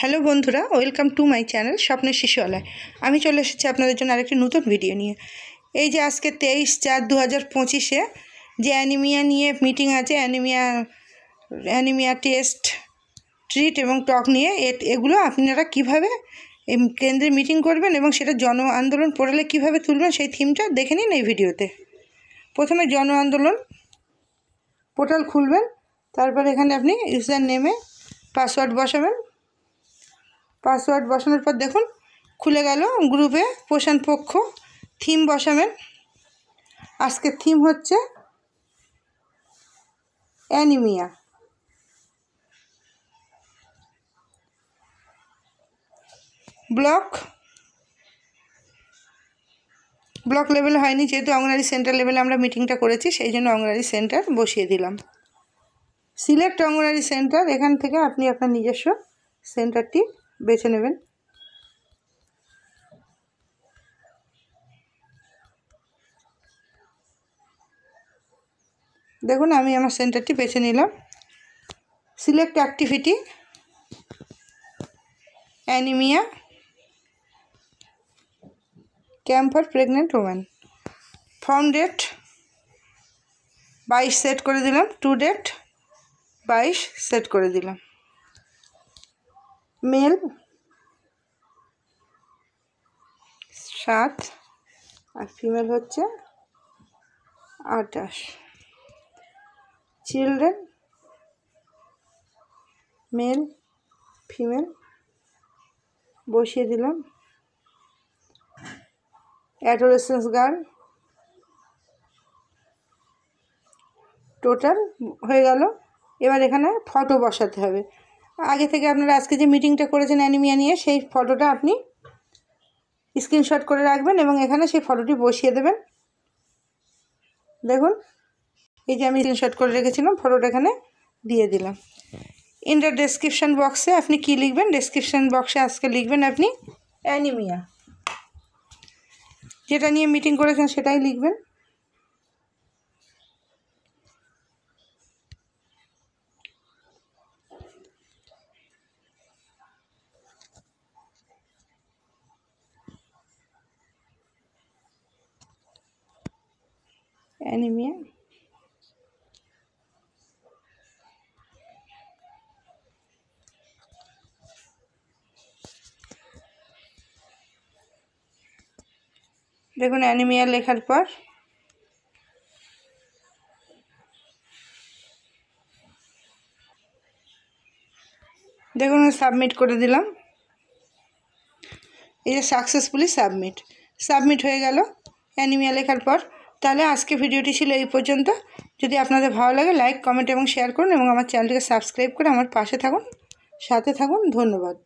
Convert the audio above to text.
Hello বন্ধুরা, welcome to my channel স্বপ্নের শিশুআলয়। আমি চলে এসেছি আপনাদের জন্য আরেকটি নতুন ভিডিও নিয়ে। এই যে আজকে 23/4/2025-এ যে অ্যানিমিয়া নিয়ে মিটিং আছে, অ্যানিমিয়া টেস্ট, ট্রিট এবং টক নিয়ে, এগুলো আপনারা কিভাবে এই কেন্দ্রে মিটিং করবেন এবং সেটা জন আন্দোলন পোর্টালে কীভাবে তুলবেন সেই থিমটা দেখে নিন এই ভিডিওতে। প্রথমে জন আন্দোলন পোর্টাল খুলবেন, তারপর এখানে আপনি ইউজার নেমে পাসওয়ার্ড বসাবেন। পাসওয়ার্ড বসানোর পর দেখুন খুলে গেল গ্রুপে পোষণ পক্ষ। থিম বসাবেন। আজকের থিম হচ্ছে অ্যানিমিয়া। ব্লক লেভেল হয়নি, যেহেতু অঙ্গনারী সেন্টার লেভেলে আমরা মিটিংটা করেছি, সেই জন্য অঙ্গনারী সেন্টার বসিয়ে দিলাম। সিলেক্ট অঙ্গনারী সেন্টার, এখান থেকে আপনি আপনার নিজস্ব সেন্টারটি বেছে নেবেন। দেখুন আমি আমার সেন্টারটি বেছে নিলাম। Select activity anemia camp for pregnant women. Form date 22 set করে দিলাম, টু ডেট 22 সেট করে দিলাম। মেল 7 আর ফিমেল হচ্ছে 28। চিলড্রেন মেল ফিমেল বসিয়ে দিলাম। অ্যাডোলেসেন্স গার্ল টোটাল হয়ে গেল। এবার এখানে ফটো বসাতে হবে। আগে থেকে আপনারা আজকে যে মিটিংটা করেছেন অ্যানিমিয়া নিয়ে, সেই ফটোটা আপনি স্ক্রিনশট করে রাখবেন এবং এখানে সেই ফটোটি বসিয়ে দেবেন। দেখুন এই যে আমি স্ক্রিনশট করে রেখেছিলাম, ফটোটা এখানে দিয়ে দিলাম। ইন দ্য ডেসক্রিপশান বক্সে আপনি কি লিখবেন? ডেসক্রিপশান বক্সে আজকে লিখবেন আপনি অ্যানিমিয়া, যেটা নিয়ে মিটিং করেছেন সেটাই লিখবেন। অ্যানিমিয়া দেখুন অ্যানিমিয়া লেখার পর দেখুন সাবমিট করে দিলাম। এই যে সাকসেসফুলি সাবমিট হয়ে গেল অ্যানিমিয়া লেখার পর। তাহলে আজকে ভিডিওটি ছিল এই পর্যন্ত। যদি আপনাদের ভালো লাগে লাইক, কমেন্ট এবং শেয়ার করুন এবং আমার চ্যানেলটিকে সাবস্ক্রাইব করে আমার পাশে থাকুন, সাথে থাকুন। ধন্যবাদ।